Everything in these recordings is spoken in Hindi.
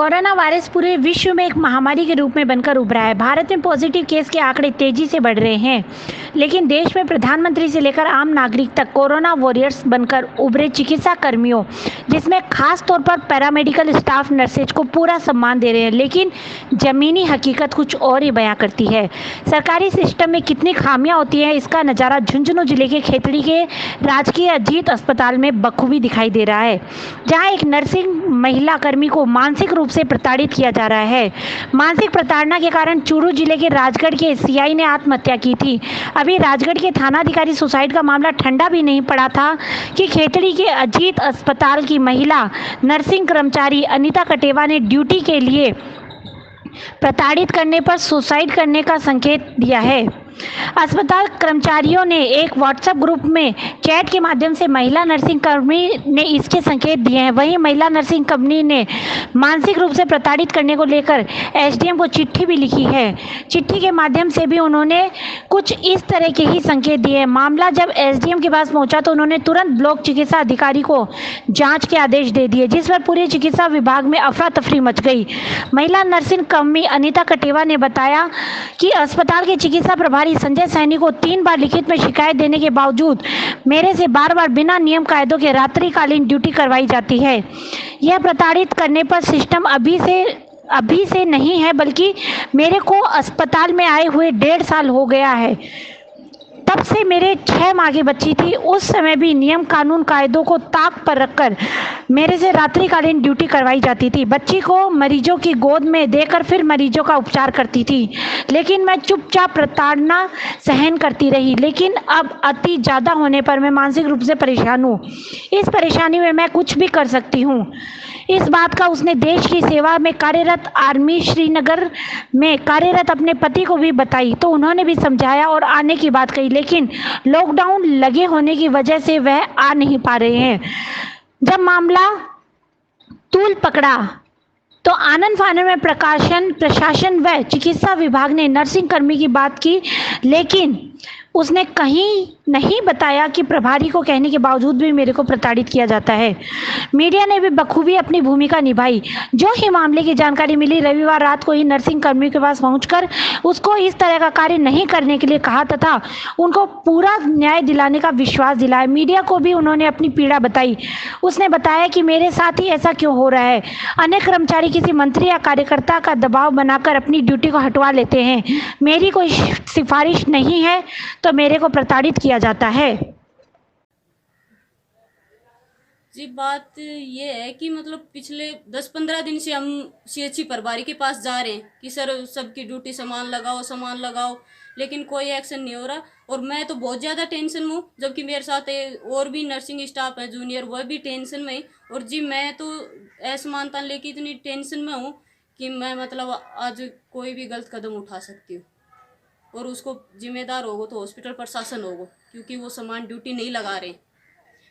कोरोना वायरस पूरे विश्व में एक महामारी के रूप में बनकर उभरा है। भारत में पॉजिटिव केस के आंकड़े तेजी से बढ़ रहे हैं, लेकिन देश में प्रधानमंत्री से लेकर आम नागरिक तक कोरोना वॉरियर्स बनकर उभरे चिकित्सा कर्मियों, जिसमें खास तौर पर पैरामेडिकल स्टाफ, नर्सेज को पूरा सम्मान दे रहे हैं। लेकिन जमीनी हकीकत कुछ और ही बयां करती है। सरकारी सिस्टम में कितनी खामियां होती हैं, इसका नज़ारा झुंझुनू जिले के खेतड़ी के राजकीय अजीत अस्पताल में बखूबी दिखाई दे रहा है, जहां एक नर्सिंग महिला कर्मी को मानसिक रूप से प्रताड़ित किया जा रहा है। मानसिक प्रताड़ना के कारण चूरू जिले के राजगढ़ के सीआई ने आत्महत्या की थी। अभी राजगढ़ के थानाधिकारी सुसाइड का मामला ठंडा भी नहीं पड़ा था कि खेतड़ी के अजीत अस्पताल की महिला नर्सिंग कर्मचारी अनीता कटेवा ने ड्यूटी के लिए प्रताड़ित करने पर सुसाइड करने का संकेत दिया है। अस्पताल कर्मचारियों ने एक व्हाट्सएप ग्रुप में चैट के माध्यम से महिला नर्सिंग कर्मी ने इसके संकेत दिए हैं। वहीं महिला नर्सिंग कंपनी ने मानसिक रूप से प्रताड़ित करने को लेकर एसडीएम को चिट्ठी भी लिखी है। चिट्ठी के माध्यम से भी उन्होंने कुछ इस तरह के ही संकेत दिए हैं। मामला जब एसडीएम के पास पहुंचा तो उन्होंने तुरंत ब्लॉक चिकित्सा अधिकारी को जांच के आदेश दे दिए, जिस पर पूरे चिकित्सा विभाग में अफरा तफरी मच गई। महिला नर्सिंग कर्मी अनीता कटेवा ने बताया कि अस्पताल के चिकित्सा प्रभारी संजय सैनी को 3 बार लिखित में शिकायत देने के बावजूद मेरे से बार-बार बिना नियम कायदों के रात्रिकालीन ड्यूटी करवाई जाती है। यह प्रताड़ित करने पर सिस्टम अभी से नहीं है, बल्कि मेरे को अस्पताल में आए हुए 1.5 साल हो गया है। तब से मेरे 6 माह की बच्ची थी, उस समय भी नियम कानून कायदों को ताक पर रखकर मेरे से रात्रिकालीन ड्यूटी करवाई जाती थी। बच्ची को मरीजों की गोद में देकर फिर मरीजों का उपचार करती थी, लेकिन मैं चुपचाप प्रताड़ना सहन करती रही। लेकिन अब अति ज़्यादा होने पर मैं मानसिक रूप से परेशान हूँ। इस परेशानी में मैं कुछ भी कर सकती हूँ। इस बात का उसने देश की सेवा में कार्यरत आर्मी श्रीनगर में कार्यरत अपने पति को भी बताई, तो उन्होंने भी समझाया और आने की बात कही, लेकिन लॉकडाउन लगे होने की वजह से वह आ नहीं पा रहे हैं। जब मामला तूल पकड़ा तो आनन फानन में प्रशासन व चिकित्सा विभाग ने नर्सिंग कर्मी की बात की, लेकिन उसने कहीं नहीं बताया कि प्रभारी को कहने के बावजूद भी मेरे को प्रताड़ित किया जाता है। मीडिया ने भी बखूबी अपनी भूमिका निभाई। जो ही मामले की जानकारी मिली, रविवार रात को ही नर्सिंग कर्मी के पास पहुंचकर उसको इस तरह का कार्य नहीं करने के लिए कहा तथा उनको पूरा न्याय दिलाने का विश्वास दिलाया। मीडिया को भी उन्होंने अपनी पीड़ा बताई। उसने बताया कि मेरे साथ ही ऐसा क्यों हो रहा है। अनेक कर्मचारी किसी मंत्री या कार्यकर्ता का दबाव बनाकर अपनी ड्यूटी को हटवा लेते हैं। मेरी कोई सिफारिश नहीं है तो मेरे को प्रताड़ित किया जाता है। जी, बात ये है कि मतलब पिछले 10-15 दिन से हम सीएचसी प्रभारी के पास जा रहे हैं कि सर सबकी ड्यूटी सामान लगाओ, लेकिन कोई एक्शन नहीं हो रहा। और मैं तो बहुत ज़्यादा टेंशन में हूँ, जबकि मेरे साथ और भी नर्सिंग स्टाफ है जूनियर, वह भी टेंशन में। और जी मैं तो असमानता लेके इतनी टेंशन में हूँ कि मैं मतलब आज कोई भी गलत कदम उठा सकती हूँ, और उसको जिम्मेदार होगा तो हॉस्पिटल प्रशासन होगा, क्योंकि वो समान ड्यूटी नहीं लगा रहे।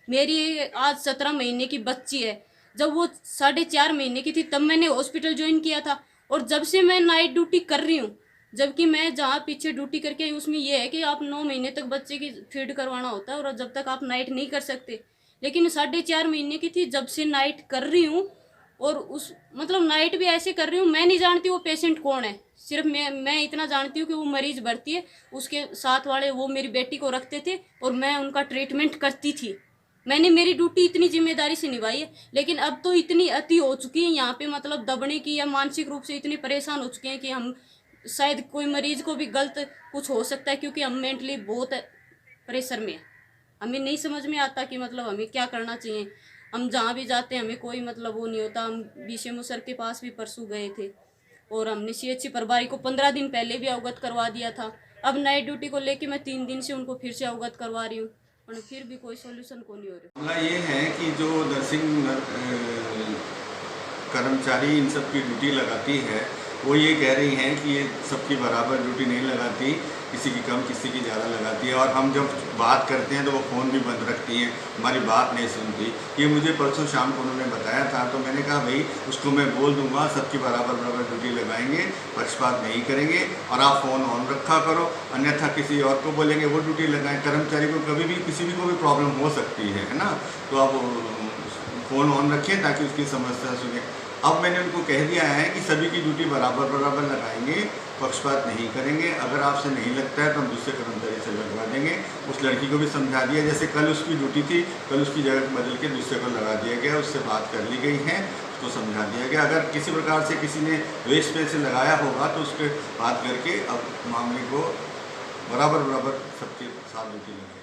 मेरी आज 17 महीने की बच्ची है, जब वो 4.5 महीने की थी तब मैंने हॉस्पिटल ज्वाइन किया था, और जब से मैं नाइट ड्यूटी कर रही हूँ। जबकि मैं जहाँ पीछे ड्यूटी करके आई उसमें यह है कि आप 9 महीने तक बच्चे की फीड करवाना होता है, और जब तक आप नाइट नहीं कर सकते। लेकिन 4.5 महीने की थी जब से नाइट कर रही हूँ, और उस मतलब नाइट भी ऐसे कर रही हूँ। मैं नहीं जानती वो पेशेंट कौन है, सिर्फ मैं इतना जानती हूँ कि वो मरीज भर्ती है, उसके साथ वाले वो मेरी बेटी को रखते थे और मैं उनका ट्रीटमेंट करती थी। मैंने मेरी ड्यूटी इतनी जिम्मेदारी से निभाई है। लेकिन अब तो इतनी अति हो चुकी है यहाँ पे, मतलब दबने की, या मानसिक रूप से इतने परेशान हो चुके हैं कि हम शायद कोई मरीज को भी गलत कुछ हो सकता है, क्योंकि हम मेंटली बहुत प्रेशर में है। हमें नहीं समझ में आता कि मतलब हमें क्या करना चाहिए। हम जहाँ भी जाते हैं हमें कोई मतलब वो नहीं होता। हम बीसीएमओ सर के पास भी परसों गए थे, और हमने सीएचसी प्रभारी को 15 दिन पहले भी अवगत करवा दिया था। अब नाइट ड्यूटी को लेके मैं 3 दिन से उनको फिर से अवगत करवा रही हूँ, और फिर भी कोई सोल्यूशन को नहीं हो रहा। मामला ये है कि जो नर्सिंग कर्मचारी इन सब की ड्यूटी लगाती है, वो ये कह रही हैं कि ये सबकी बराबर ड्यूटी नहीं लगाती, किसी की कम किसी की ज़्यादा लगाती है। और हम जब बात करते हैं तो वो फ़ोन भी बंद रखती हैं, हमारी बात नहीं सुनती। ये मुझे परसों शाम को उन्होंने बताया था, तो मैंने कहा भाई उसको मैं बोल दूंगा, सबकी बराबर ड्यूटी लगाएंगे, पक्षपात नहीं करेंगे, और आप फ़ोन ऑन रखा करो, अन्यथा किसी और को बोलेंगे वो ड्यूटी लगाएं। कर्मचारी को कभी भी किसी भी को भी प्रॉब्लम हो सकती है ना, तो आप फ़ोन ऑन रखें ताकि उसकी समस्या सुने। अब मैंने उनको कह दिया है कि सभी की ड्यूटी बराबर बराबर लगाएंगे, पक्षपात नहीं करेंगे। अगर आपसे नहीं लगता है तो हम दूसरे कर्मचारी से लगवा देंगे। उस लड़की को भी समझा दिया, जैसे कल उसकी ड्यूटी थी, कल उसकी जगह बदल के दूसरे को लगा दिया गया, उससे बात कर ली गई है, उसको समझा दिया गया। अगर किसी प्रकार से किसी ने वेस्ट पे से लगाया होगा तो उसके बात करके अब मामले को बराबर बराबर सबके साथ ड्यूटी लगे।